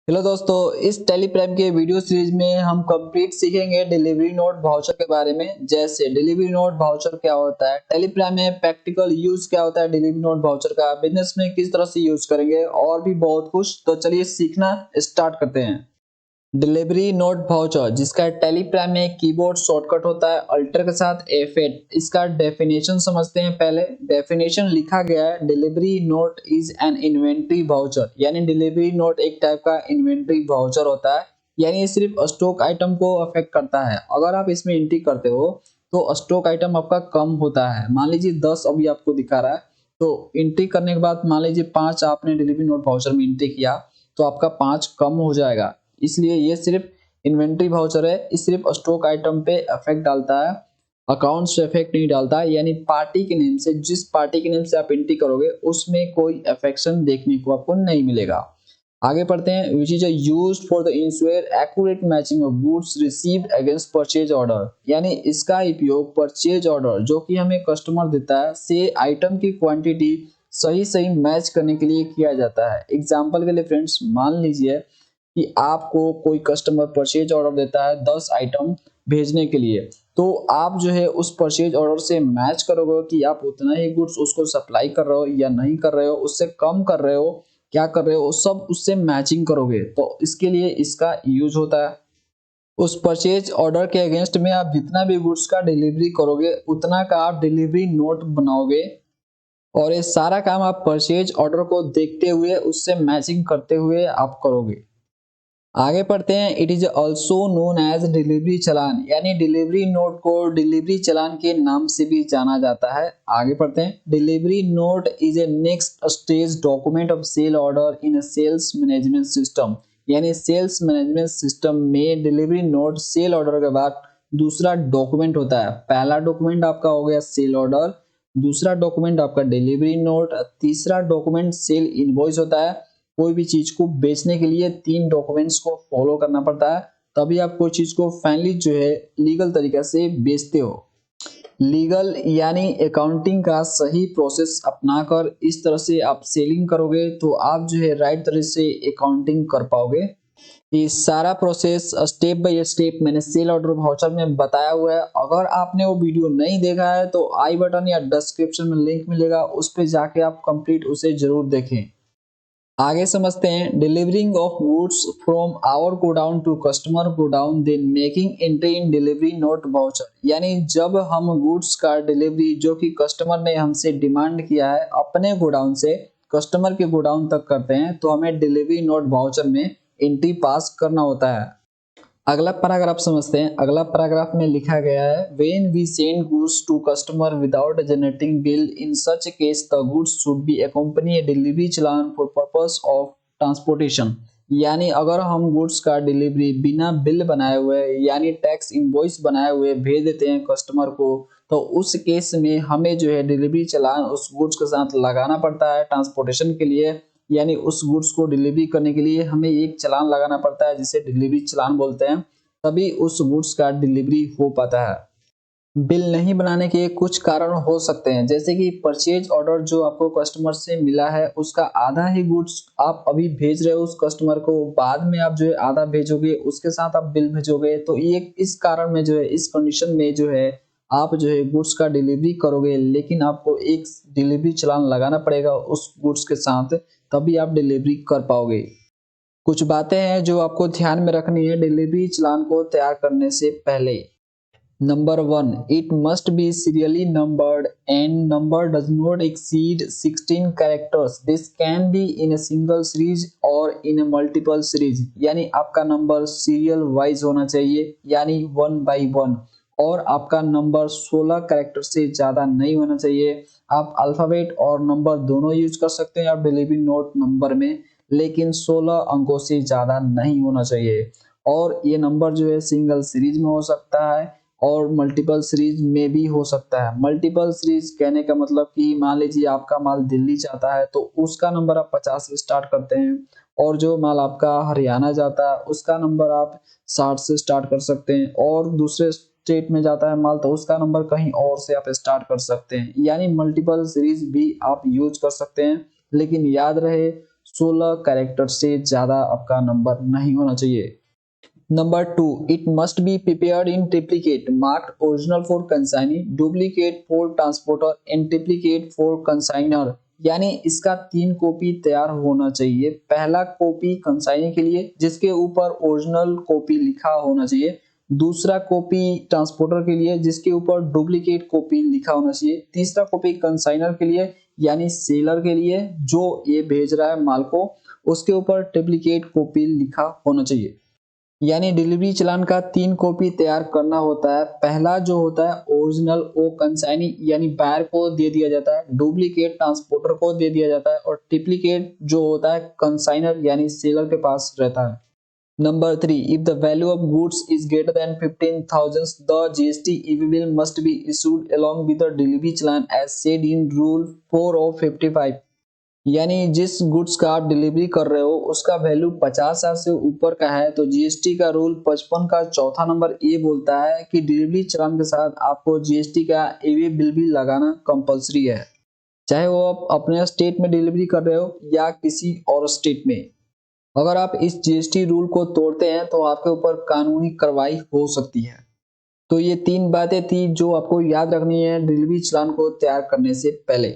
Hello दोस्तों, इस Teleprime के वीडियो सीरीज में हम कंप्लीट सीखेंगे डिलीवरी नोट वाउचर के बारे में। जैसे डिलीवरी नोट वाउचर क्या होता है, टेलीप्राइम में प्रैक्टिकल यूज क्या होता है डिलीवरी नोट वाउचर का, बिजनेस में किस तरह से यूज करेंगे और भी बहुत कुछ। तो चलिए सीखना स्टार्ट करते हैं। डिलीवरी नोट वाउचर, जिसका टेलीप्राइम में कीबोर्ड शॉर्टकट होता है अल्टर के साथ F8। इसका डेफिनेशन समझते हैं। पहले डेफिनेशन लिखा गया है, delivery note is an inventory voucher, यानी डिलीवरी नोट एक टाइप का इन्वेंट्री वाउचर होता है। यानी ये सिर्फ स्टॉक आइटम को अफेक्ट करता है। अगर आप इसमें एंट्री करते हो तो स्टॉक आइटम आपका कम होता है। मान लीजिए 10 अभी आपको दिखा रहा है, तो एंट्री करने के बाद मान लीजिए 5 आपने डिलीवरी नोट वाउचर में एंट्री किया तो आपका 5 कम हो जाएगा। इसलिए ये सिर्फ इन्वेंट्री वाउचर है, ये सिर्फ स्टॉक आइटम पे इफेक्ट डालता है, अकाउंट्स पे इफेक्ट नहीं डालता है। यानी पार्टी के नेम से, जिस पार्टी के नेम से आप एंट्री करोगे उसमें कोई इफेक्शन देखने को आपको नहीं मिलेगा। आगे पढ़ते हैं। Which is used for the ensure accurate matching of goods received against purchase order, यानी इसका उपयोग परचेज ऑर्डर जो कि हमें कस्टमर देता है से आइटम की क्वांटिटी सही सही मैच करने के लिए किया जाता है। एग्जाम्पल के लिए फ्रेंड्स, मान लीजिए कि आपको कोई कस्टमर परचेज ऑर्डर देता है 10 आइटम भेजने के लिए, तो आप जो है उस परचेज ऑर्डर से मैच करोगे कि आप उतना ही गुड्स उसको सप्लाई कर रहे हो या नहीं कर रहे हो, उससे कम कर रहे हो, क्या कर रहे हो, सब उससे मैचिंग करोगे। तो इसके लिए इसका यूज होता है। उस परचेज ऑर्डर के अगेंस्ट में आप जितना भी गुड्स का डिलीवरी करोगे उतना का आप डिलीवरी नोट बनाओगे, और ये सारा काम आप परचेज ऑर्डर को देखते हुए उससे मैचिंग करते हुए आप करोगे। आगे पढ़ते हैं। It is also known as delivery challan, यानी डिलीवरी नोट को डिलीवरी चालान के नाम से भी जाना जाता है। आगे पढ़ते हैं। Delivery note is a next stage document of sale order in sales management system, यानी सेल्स मैनेजमेंट सिस्टम में डिलीवरी नोट सेल ऑर्डर के बाद दूसरा डॉक्यूमेंट होता है। पहला डॉक्यूमेंट आपका हो गया सेल ऑर्डर, दूसरा डॉक्यूमेंट आपका डिलीवरी नोट, तीसरा डॉक्यूमेंट सेल इनवॉइस होता है। कोई भी चीज को बेचने के लिए 3 डॉक्यूमेंट्स को फॉलो करना पड़ता है, तभी आप कोई चीज को फाइनली जो है लीगल तरीके से बेचते हो। लीगल यानी अकाउंटिंग का सही प्रोसेस अपनाकर इस तरह से आप सेलिंग करोगे तो आप जो है राइट तरह से अकाउंटिंग कर पाओगे। ये सारा प्रोसेस स्टेप बाय स्टेप मैंने सेल ऑर्डर वाउचर में बताया हुआ है। अगर आपने वो वीडियो नहीं देखा है तो आई बटन या डिस्क्रिप्शन में लिंक मिलेगा, उस पर जाके आप कंप्लीट उसे जरूर देखें। आगे समझते हैं। Delivering of goods from our godown to customer godown then making entry in delivery note voucher, यानी जब हम गुड्स का डिलीवरी जो कि कस्टमर ने हमसे डिमांड किया है अपने गोडाउन से कस्टमर के गोडाउन तक करते हैं तो हमें डिलीवरी नोट वाउचर में एंट्री पास करना होता है। अगला पैराग्राफ समझते हैं। अगला पैराग्राफ में लिखा गया है, when we send goods to customer without generating bill in such case the goods should be accompany a delivery challan for purpose of transportation, यानी अगर हम गुड्स का डिलीवरी बिना बिल बनाए हुए यानी टैक्स इनवॉइस बनाए हुए भेज देते हैं कस्टमर को, तो उस केस में हमें जो है डिलीवरी चालान उस गुड्स के साथ लगाना पड़ता है ट्रांसपोर्टेशन के लिए। यानी उस गुड्स को डिलीवरी करने के लिए हमें एक चालान लगाना पड़ता है जिसे डिलीवरी चालान बोलते हैं, तभी उस गुड्स का डिलीवरी हो पाता है। बिल नहीं बनाने के कुछ कारण हो सकते हैं, जैसे कि परचेज ऑर्डर जो आपको कस्टमर से मिला है उसका आधा ही गुड्स आप अभी भेज रहे हो उस कस्टमर को, बाद में आप जो है आधा भेजोगे उसके साथ आप बिल भेजोगे, तो ये इस कारण में जो है इस कंडीशन में जो है आप जो है गुड्स का डिलीवरी करोगे लेकिन आपको एक डिलीवरी चालान लगाना पड़ेगा उस गुड्स के साथ, तभी आप डिलीवरी कर पाओगे। कुछ बातें हैं जो आपको ध्यान में रखनी है डिलीवरी चालान को तैयार करने से पहले। Number 1, it must be serially numbered and number does not exceed 16 characters. This can be in a single series or in a multiple series. यानी आपका नंबर सीरियल वाइज होना चाहिए, यानी 1 by 1, और आपका नंबर 16 कैरेक्टर से ज़्यादा नहीं होना चाहिए। आप अल्फ़ाबेट और नंबर दोनों यूज कर सकते हैं आप डिलीवरी नोट नंबर में, लेकिन 16 अंकों से ज़्यादा नहीं होना चाहिए। और ये नंबर जो है सिंगल सीरीज में हो सकता है और मल्टीपल सीरीज में भी हो सकता है। मल्टीपल सीरीज कहने का मतलब कि मान लीजिए आपका माल दिल्ली जाता है तो उसका नंबर आप 50 से स्टार्ट करते हैं, और जो माल आपका हरियाणा जाता है उसका नंबर आप 60 से स्टार्ट कर सकते हैं, और दूसरे स्टेट में जाता है माल तो उसका नंबर कहीं और से आप स्टार्ट कर सकते हैं। यानी मल्टीपल सीरीज भी आप यूज कर सकते हैं, लेकिन याद रहे 16 कैरेक्टर से ज़्यादा आपका नंबर नहीं होना चाहिए। Number 2, it must be prepared in triplicate marked original for consignee, duplicate for transporter and triplicate for consignor. यानी इसका 3 कॉपी तैयार होना चाहिए। पहला कॉपी कंसाइनी के लिए जिसके ऊपर ओरिजिनल कॉपी लिखा होना चाहिए, दूसरा कॉपी ट्रांसपोर्टर के लिए जिसके ऊपर डुप्लीकेट कॉपी लिखा होना चाहिए, तीसरा कॉपी कंसाइनर के लिए यानी सेलर के लिए जो ये भेज रहा है माल को, उसके ऊपर डुप्लीकेट कॉपी लिखा होना चाहिए। यानी डिलीवरी चालान का 3 कॉपी तैयार करना होता है। पहला जो होता है ओरिजिनल वो कंसाइनी यानी बायर को दे दिया जाता है, डुप्लीकेट ट्रांसपोर्टर को दे दिया जाता है और ट्रिप्लीकेट जो होता है कंसाइनर यानी सेलर के पास रहता है। Number 3, if the value of goods is greater than 15,000, the GST e-bill must be issued along with the delivery challan as said in Rule 4 of 55। यानी जिस गुड्स का आप डिलीवरी कर रहे हो उसका वैल्यू 50,000 से ऊपर का है तो जीएसटी का रूल 55 का चौथा नंबर ये बोलता है कि डिलीवरी चालान के साथ आपको जीएसटी का ई बिल भी लगाना कंपलसरी है, चाहे वो आप अपने स्टेट में डिलीवरी कर रहे हो या किसी और स्टेट में। अगर आप इस जीएसटी रूल को तोड़ते हैं तो आपके ऊपर कानूनी कार्रवाई हो सकती है। तो ये 3 बातें थी जो आपको याद रखनी है डिलीवरी चालान को तैयार करने से पहले।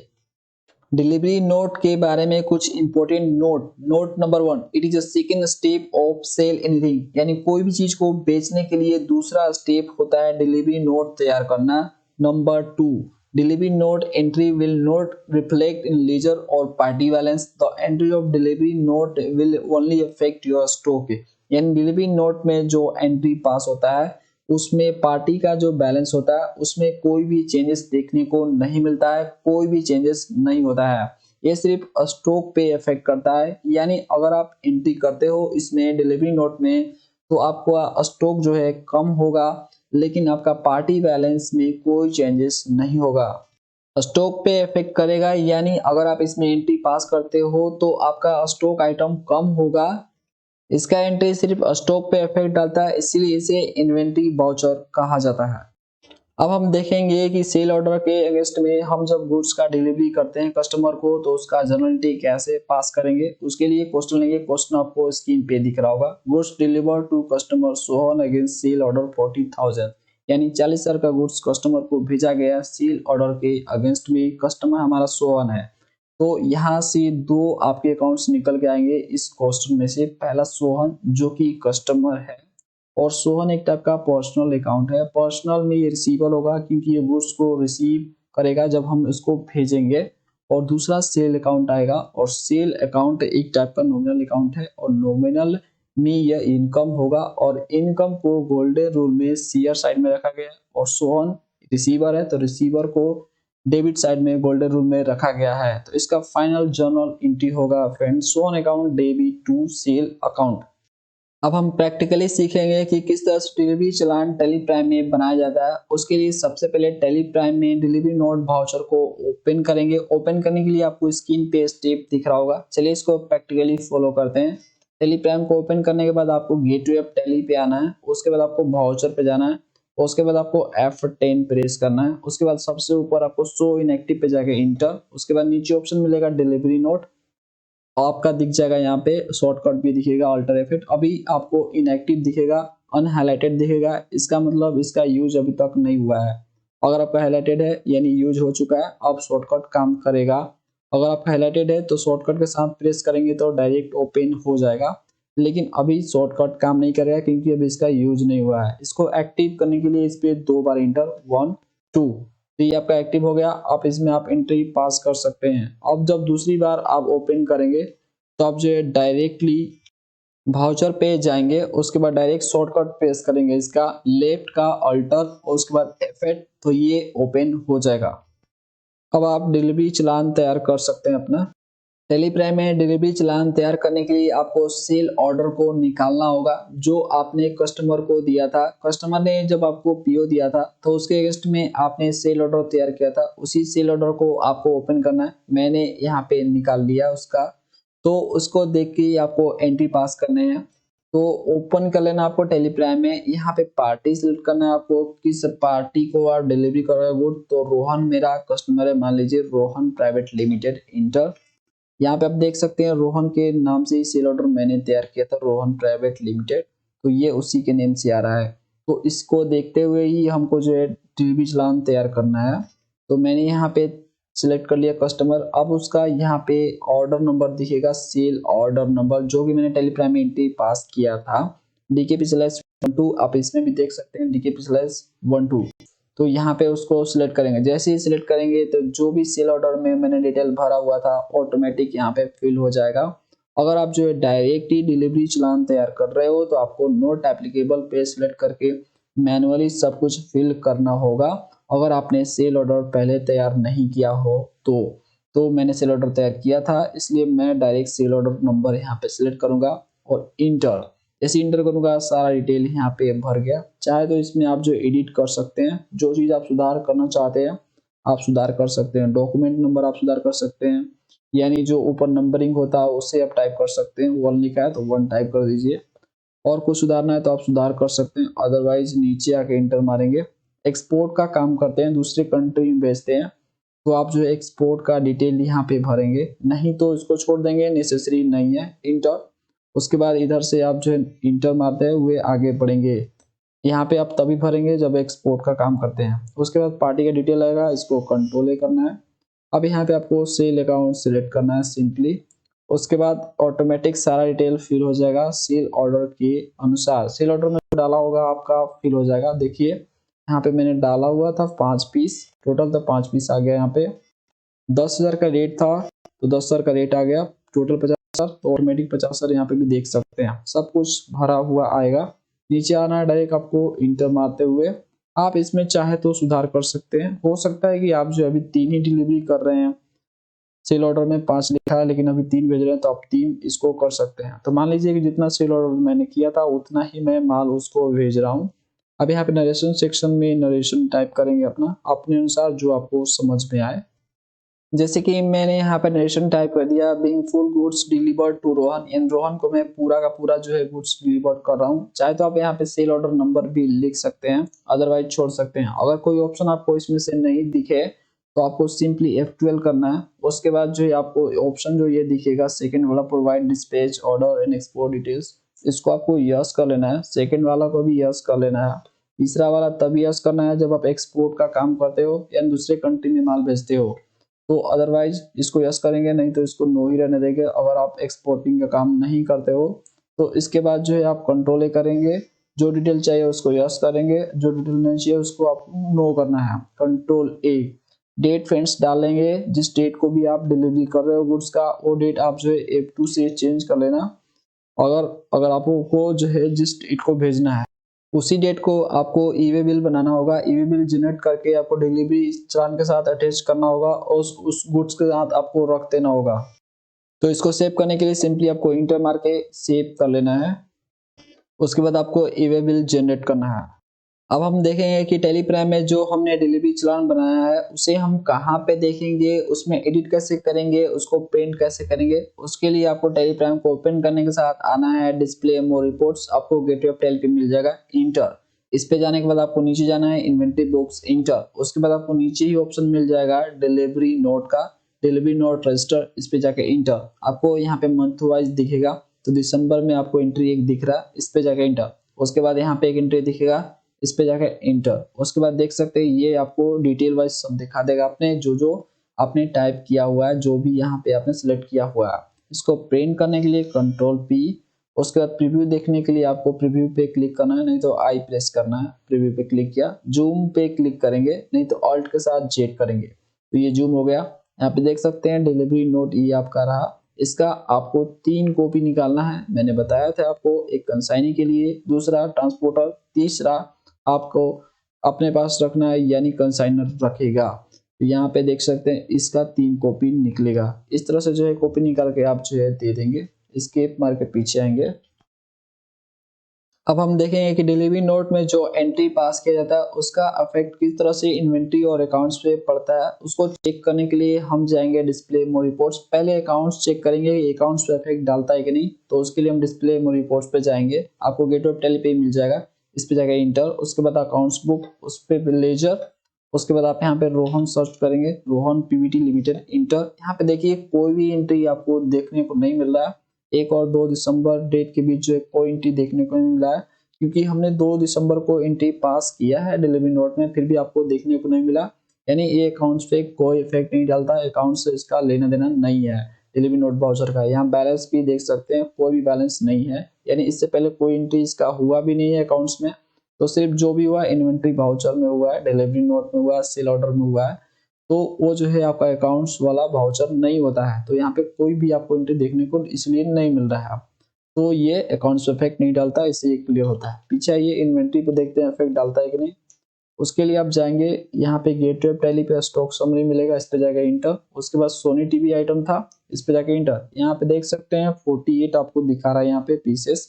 डिलीवरी नोट के बारे में कुछ important note number 1, it is a second step of sell anything. यानी कोई भी चीज को बेचने के लिए दूसरा स्टेप होता है डिलीवरी नोट तैयार करना। Number 2, delivery note entry will not reflect in ledger और party balance, the entry of delivery note will only affect your stock. यानी डिलीवरी नोट में जो एंट्री पास होता है उसमें पार्टी का जो बैलेंस होता है उसमें कोई भी चेंजेस देखने को नहीं मिलता है, कोई भी चेंजेस नहीं होता है। ये सिर्फ स्टॉक पे इफेक्ट करता है। यानी अगर आप एंट्री करते हो इसमें डिलीवरी नोट में तो आपका स्टॉक जो है कम होगा लेकिन आपका पार्टी बैलेंस में कोई चेंजेस नहीं होगा। स्टॉक पे इफेक्ट करेगा यानी अगर आप इसमें एंट्री पास करते हो तो आपका स्टॉक आइटम कम होगा। इसका एंट्री सिर्फ स्टॉक पे इफेक्ट डालता है, इसीलिए इसे इन्वेंट्री वाउचर कहा जाता है। अब हम देखेंगे कि सेल ऑर्डर के अगेंस्ट में हम जब गुड्स का डिलीवरी करते हैं कस्टमर को तो उसका जर्नलिटी कैसे पास करेंगे। उसके लिए क्वेश्चन लेंगे, क्वेश्चन आपको स्क्रीन पे दिख रहा होगा। Goods deliver to customer Sohan against sale order 40,000। यानी 40,000 का गुड्स कस्टमर को भेजा गया सेल ऑर्डर के अगेंस्ट में। कस्टमर हमारा सोहन है तो यहाँ से 2 आपके अकाउंट्स निकल के आएंगे इस क्वेश्चन में से। पहला सोहन जो कि कस्टमर है और सोहन एक टाइप का पर्सनल अकाउंट है। पर्सनल में ये रिसीवेबल होगा क्योंकि ये गुड्स को रिसीव करेगा जब हम इसको भेजेंगे। और दूसरा सेल अकाउंट आएगा और सेल अकाउंट एक टाइप का नॉमिनल अकाउंट है और नॉमिनल में यह इनकम होगा और इनकम को गोल्डन रूल में शेयर साइड में रखा गया है और सोहन रिसीवर है तो रिसीवर को डेबिट साइड में गोल्डन रूल में रखा गया है। तो इसका फाइनल जर्नल एंट्री होगा friends Sohan account debit to sale account. अब हम प्रैक्टिकली सीखेंगे कि किस तरह से डिलीवरी चालान टेली प्राइम में बनाया जाता है। उसके लिए सबसे पहले टेली प्राइम में डिलीवरी नोट वाउचर को ओपन करेंगे। ओपन करने के लिए आपको स्क्रीन पे स्टेप दिख रहा होगा, चलिए इसको प्रैक्टिकली फॉलो करते हैं। टेली प्राइम को ओपन करने के बाद आपको गेटवे ऑफ टेली पे आना है, उसके बाद आपको वाउचर पे जाना है, उसके बाद आपको F10 प्रेस करना है, उसके बाद सबसे ऊपर आपको शो इनएक्टिव पे जाके इंटर, उसके बाद नीचे ऑप्शन मिलेगा डिलीवरी नोट, आपका दिख जाएगा यहाँ पे शॉर्टकट भी दिखेगा अल्टर F8। अभी आपको इनएक्टिव दिखेगा, अनहाइलाइटेड दिखेगा, इसका मतलब इसका यूज अभी तक नहीं हुआ है। अगर आपका हाइलाइटेड है यानी यूज हो चुका है, अब शॉर्टकट काम करेगा। अगर आपका हाइलाइटेड है तो शॉर्टकट के साथ प्रेस करेंगे तो डायरेक्ट ओपन हो जाएगा, लेकिन अभी शॉर्टकट काम नहीं करेगा क्योंकि अभी इसका यूज नहीं हुआ है। इसको एक्टिव करने के लिए इस पे 2 बार इंटर 1 2, तो ये आपका एक्टिव हो गया। आप इसमें आप एंट्री पास कर सकते हैं। अब जब दूसरी बार आप ओपन करेंगे तो आप जो है डायरेक्टली वाउचर पे जाएंगे, उसके बाद डायरेक्ट शॉर्टकट प्रेस करेंगे इसका लेफ्ट का अल्टर और उसके बाद F8, तो ये ओपन हो जाएगा। अब आप डिलीवरी चालान तैयार कर सकते हैं अपना। टेली प्राइम में डिलीवरी चालान तैयार करने के लिए आपको सेल ऑर्डर को निकालना होगा जो आपने कस्टमर को दिया था। कस्टमर ने जब आपको पीओ दिया था तो उसके अगेंस्ट में आपने सेल ऑर्डर तैयार किया था, उसी सेल ऑर्डर को आपको ओपन करना है। मैंने यहाँ पे निकाल लिया उसका, तो उसको देख के आपको एंट्री पास करने हैं। तो ओपन कर लेना आपको टेली प्राइम में। यहाँ पे पार्टी सिलेक्ट करना है आपको, किस पार्टी को आप डिलीवरी कर रहे हो गुड। तो रोहन मेरा कस्टमर है, मान लीजिए रोहन प्राइवेट लिमिटेड, इंटर। यहाँ पे आप देख सकते हैं रोहन के नाम से ही सेल ऑर्डर मैंने तैयार किया था, रोहन प्राइवेट लिमिटेड, तो ये उसी के नेम से आ रहा है। तो इसको देखते हुए ही हमको जो है डिलीवरी चालान तैयार करना है। तो मैंने यहाँ पे सिलेक्ट कर लिया कस्टमर। अब उसका यहाँ पे ऑर्डर नंबर दिखेगा, सेल ऑर्डर नंबर, जो कि मैंने टेलीग्राम में एंट्री पास किया था, DKP/12। आप इसमें भी देख सकते हैं DKP/12। तो यहाँ पे उसको सिलेक्ट करेंगे। जैसे ही सिलेक्ट करेंगे तो जो भी सेल ऑर्डर में मैंने डिटेल भरा हुआ था ऑटोमेटिक यहाँ पे फिल हो जाएगा। अगर आप जो है डायरेक्ट ही डिलीवरी चालान तैयार कर रहे हो तो आपको नोट एप्लीकेबल पे सिलेक्ट करके मैनुअली सब कुछ फिल करना होगा। अगर आपने सेल ऑर्डर पहले तैयार नहीं किया हो तो मैंने सेल ऑर्डर तैयार किया था, इसलिए मैं डायरेक्ट सेल ऑर्डर नंबर यहाँ पे सिलेक्ट करूंगा और इंटर। जैसे इंटर करूंगा सारा डिटेल यहाँ पे भर गया। चाहे तो इसमें आप जो एडिट कर सकते हैं, जो चीज़ आप सुधार करना चाहते हैं आप सुधार कर सकते हैं। डॉक्यूमेंट नंबर आप सुधार कर सकते हैं, यानी जो ऊपर नंबरिंग होता है उससे आप टाइप कर सकते हैं। 1 लिखा है तो 1 टाइप कर दीजिए। और कुछ सुधारना है तो आप सुधार कर सकते हैं, अदरवाइज नीचे आके इंटर मारेंगे। एक्सपोर्ट का काम करते हैं, दूसरे कंट्री में भेजते हैं, तो आप जो एक्सपोर्ट का डिटेल यहाँ पे भरेंगे, नहीं तो इसको छोड़ देंगे, नेसेसरी नहीं है इंटर। उसके बाद इधर से आप जो है इंटर मारते हुए आगे बढ़ेंगे। यहाँ पे आप तभी भरेंगे जब एक्सपोर्ट का काम करते हैं। उसके बाद पार्टी का डिटेल आएगा, इसको कंट्रोल ए करना है। अब यहाँ पे आपको सेल अकाउंट सिलेक्ट करना है सिंपली। उसके बाद ऑटोमेटिक सारा डिटेल फिल हो जाएगा सेल ऑर्डर के अनुसार। सेल ऑर्डर में डाला होगा आपका फिल हो जाएगा। देखिए यहाँ पे मैंने डाला हुआ था 5 पीस, टोटल तो 5 पीस आ गया। यहाँ पे 10,000 का रेट था तो 10,000 का रेट आ गया, टोटल 50,000, तो ऑटोमेटिक 50,000 यहाँ पे भी देख सकते हैं, सब कुछ भरा हुआ आएगा। नीचे आना है डायरेक्ट आपको इंटर मारते हुए। आप इसमें चाहे तो सुधार कर सकते हैं। हो सकता है कि आप जो अभी 3 ही डिलीवरी कर रहे हैं, सेल ऑर्डर में 5 लिखा है लेकिन अभी 3 भेज रहे हैं, तो आप 3 इसको कर सकते हैं। तो मान लीजिए कि जितना सेल ऑर्डर मैंने किया था उतना ही मैं माल उसको भेज रहा हूँ। अब यहाँ पे नरेशन सेक्शन में नरेशन टाइप करेंगे अपना अपने अनुसार, जो आपको समझ में आए। जैसे कि मैंने यहाँ पर नरेशन टाइप कर दिया, being full goods delivered to Rohan. इन रोहन को मैं पूरा का पूरा जो है गुड्स डिलीवर्ड कर रहा हूँ। चाहे तो आप यहाँ पे सेल ऑर्डर नंबर भी लिख सकते हैं, अदरवाइज छोड़ सकते हैं। अगर कोई ऑप्शन आपको इसमें से नहीं दिखे तो आपको सिंपली F12 करना है। उसके बाद जो है आपको ऑप्शन जो ये दिखेगा सेकंड वाला, provide dispatch order and export details, इसको आपको यस कर लेना है। सेकंड वाला को भी यस कर लेना है। तीसरा वाला तभी यस करना है जब आप एक्सपोर्ट का काम करते हो या दूसरे कंट्री में माल भेजते हो, तो अदरवाइज इसको यस करेंगे, नहीं तो इसको नो ही रहने देंगे। अगर आप एक्सपोर्टिंग का काम नहीं करते हो तो इसके बाद जो है आप कंट्रोल ए करेंगे, जो डिटेल चाहिए उसको यस करेंगे, जो डिटेल नहीं चाहिए उसको आप नो करना है, कंट्रोल ए। डेट फ्रेंड्स डालेंगे, जिस डेट को भी आप डिलीवरी कर रहे हो गुड्स का वो डेट आप जो है F2 से चेंज कर लेना। अगर अगर आपको जो है जिस डेट को भेजना है उसी डेट को आपको ई-वे बिल बनाना होगा। ई-वे बिल जनरेट करके आपको डिलीवरी चालान के साथ अटैच करना होगा और उस गुड्स के साथ आपको रख देना होगा। तो इसको सेव करने के लिए सिंपली आपको इंटर मार के सेव कर लेना है। उसके बाद आपको ई-वे बिल जनरेट करना है। अब हम देखेंगे कि टेलीग्राम में जो हमने डिलीवरी चालान बनाया है उसे हम कहाँ पे देखेंगे, उसमें एडिट कैसे करेंगे, उसको प्रिंट कैसे करेंगे। उसके लिए आपको टेलीग्राम को ओपन करने के साथ आना है डिस्प्ले मोर रिपोर्ट्स, आपको गेटवे ऑफ टेल पे मिल जाएगा इंटर। इस पे जाने के बाद आपको नीचे जाना है इन्वेंटरी बॉक्स इंटर। उसके बाद आपको नीचे ही ऑप्शन मिल जाएगा डिलीवरी नोट का, डिलीवरी नोट रजिस्टर, इस पे जाके इंटर। आपको यहाँ पे मंथ वाइज दिखेगा, तो दिसंबर में आपको एंट्री एक दिख रहा है, इस पे जाके इंटर। उसके बाद यहाँ पे एक एंट्री दिखेगा, इस पे जाकर इंटर। उसके बाद देख सकते हैं ये आपको डिटेल वाइज सब दिखा देगा, आपने जो जो आपने टाइप किया हुआ है, जो भी यहाँ पे आपने सिलेक्ट किया हुआ है। इसको प्रिंट करने के लिए कंट्रोल P। उसके बाद प्रीव्यू देखने के लिए आपको प्रीव्यू पे क्लिक करना है, नहीं तो आई प्रेस करना है। प्रीव्यू पे क्लिक किया, जूम पे क्लिक करेंगे, नहीं तो ऑल्ट के साथ जेड करेंगे तो ये जूम हो गया। यहाँ पे देख सकते हैं डिलीवरी नोट ये आपका रहा। इसका आपको 3 कॉपी निकालना है, मैंने बताया था आपको, एक कंसाइनी के लिए, दूसरा ट्रांसपोर्टर, तीसरा आपको अपने पास रखना है यानी कंसाइनर रखेगा। तो यहाँ पे देख सकते हैं इसका 3 कॉपी निकलेगा। इस तरह से जो है कॉपी निकाल के आप जो है दे देंगे। एस्केप मार के पीछे आएंगे। अब हम देखेंगे कि डिलीवरी नोट में जो एंट्री पास किया जाता है उसका इफेक्ट किस तरह से इन्वेंट्री और अकाउंट्स पे पड़ता है। उसको चेक करने के लिए हम जाएंगे डिस्प्ले मोर रिपोर्ट्स। पहले अकाउंट्स चेक करेंगे अकाउंट्स पे इफेक्ट डालता है कि नहीं, तो उसके लिए हम डिस्प्ले मोर रिपोर्ट्स पे जाएंगे। आपको गेटवे ऑफ टेल पे मिल जाएगा, इस पे जाएगा इंटर। उसके बाद अकाउंट्स बुक, उस पे लेजर, उसके बाद आप यहाँ पे रोहन सर्च करेंगे, रोहन पीवीटी लिमिटेड इंटर। यहाँ पे देखिए कोई भी एंट्री आपको देखने को नहीं मिल रहा है। 1 और 2 दिसंबर डेट के बीच जो कोई एंट्री देखने को नहीं मिला है, क्योंकि हमने 2 दिसंबर को एंट्री पास किया है डिलीवरी नोट में, फिर भी आपको देखने को नहीं मिला। यानी ये अकाउंट्स पे कोई इफेक्ट नहीं डालता, अकाउंट से इसका लेना देना नहीं है डिलीवरी नोट वाउचर का। यहाँ बैलेंस भी देख सकते हैं, कोई भी बैलेंस नहीं है, यानी इससे पहले कोई एंट्री इसका हुआ भी नहीं है अकाउंट्स में। तो सिर्फ जो भी हुआ इन्वेंट्री वाउचर में हुआ है, डिलीवरी नोट में हुआ है, सेल ऑर्डर में हुआ है, तो वो जो है आपका अकाउंट्स वाला वाउचर नहीं होता है। तो यहाँ पे कोई भी आपको एंट्री देखने को इसलिए नहीं मिल रहा है। तो ये अकाउंट्स पे इफेक्ट नहीं डालता, इससे ये क्लियर होता है। पीछे ये इन्वेंट्री पे देखते हैं इफेक्ट डालता है कि नहीं। उसके लिए आप जाएंगे यहाँ पे गेटवे टैली पे स्टॉक समरी मिलेगा, इस पे जाएगा इंटर। उसके बाद सोनी टीवी आइटम था, इस पे जाके इंटर। यहाँ पे देख सकते हैं 48 आपको दिखा रहा है यहाँ पे पीसेस।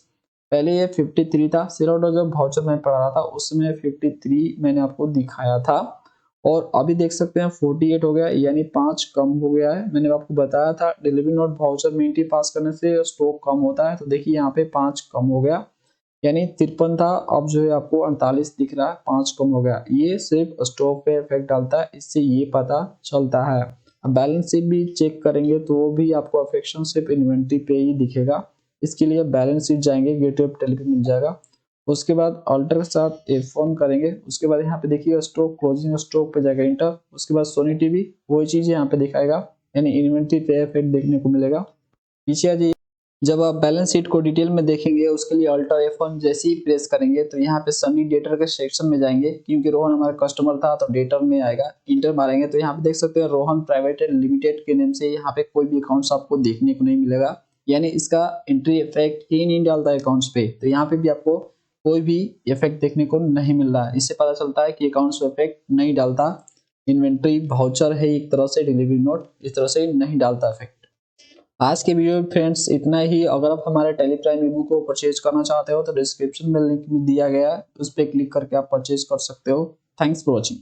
पहले ये 53 था, सेल ऑर्डर जब वाउचर में पड़ा रहा था उसमें 53 मैंने आपको दिखाया था, और अभी देख सकते हैं 48 हो गया, यानी 5 कम हो गया है। मैंने आपको बताया था डिलीवरी नोट वाउचर में एंट्री पास करने से स्टॉक कम होता है, तो देखिए यहाँ पे 5 कम हो गया, यानी 53 था, अब जो है आपको 48 दिख रहा है, 5 कम हो गया। ये सिर्फ स्टॉक पे इफेक्ट डालता है, इससे ये पता चलता है। अब बैलेंस शीट भी चेक करेंगे तो वो भी आपको अफेक्शन सिर्फ इन्वेंट्री पे ही दिखेगा। इसके लिए बैलेंस शीट जाएंगे, गेटवे टेली पे मिल जाएगा। उसके बाद अल्टर के साथ F1 करेंगे। उसके बाद यहाँ पे देखिए स्टॉक, क्लोजिंग स्टॉक पे जाएगा इंटर। उसके बाद सोनी टीवी वही चीज यहाँ पे दिखाएगा, यानी इन्वेंट्री पे इफेक्ट देखने को मिलेगा। पीछे आ जाइए, जब आप बैलेंस शीट को डिटेल में देखेंगे उसके लिए अल्टर F1 जैसे ही प्रेस करेंगे तो यहाँ पे सनी डेटर के सेक्शन में जाएंगे, क्योंकि रोहन हमारा कस्टमर था तो डेटर में आएगा। इंटर मारेंगे तो यहाँ पे देख सकते हैं रोहन प्राइवेट लिमिटेड के नेम से यहाँ पे कोई भी अकाउंट्स आपको देखने को नहीं मिलेगा, यानी इसका एंट्री इफेक्ट ही नहीं डालता है अकाउंट्स पे। तो यहाँ पे भी आपको कोई भी इफेक्ट देखने को नहीं मिल रहा है। इससे पता चलता है कि अकाउंट्स पे इफेक्ट नहीं डालता, इन्वेंट्री वाउचर है एक तरह से, डिलीवरी नोट इस तरह से नहीं डालता इफेक्ट। आज के वीडियो में फ्रेंड्स इतना ही। अगर आप हमारे टेलीप्राइम ई बुक को परचेज करना चाहते हो तो डिस्क्रिप्शन में लिंक दिया गया है, उस पर क्लिक करके आप परचेज कर सकते हो। Thanks for watching.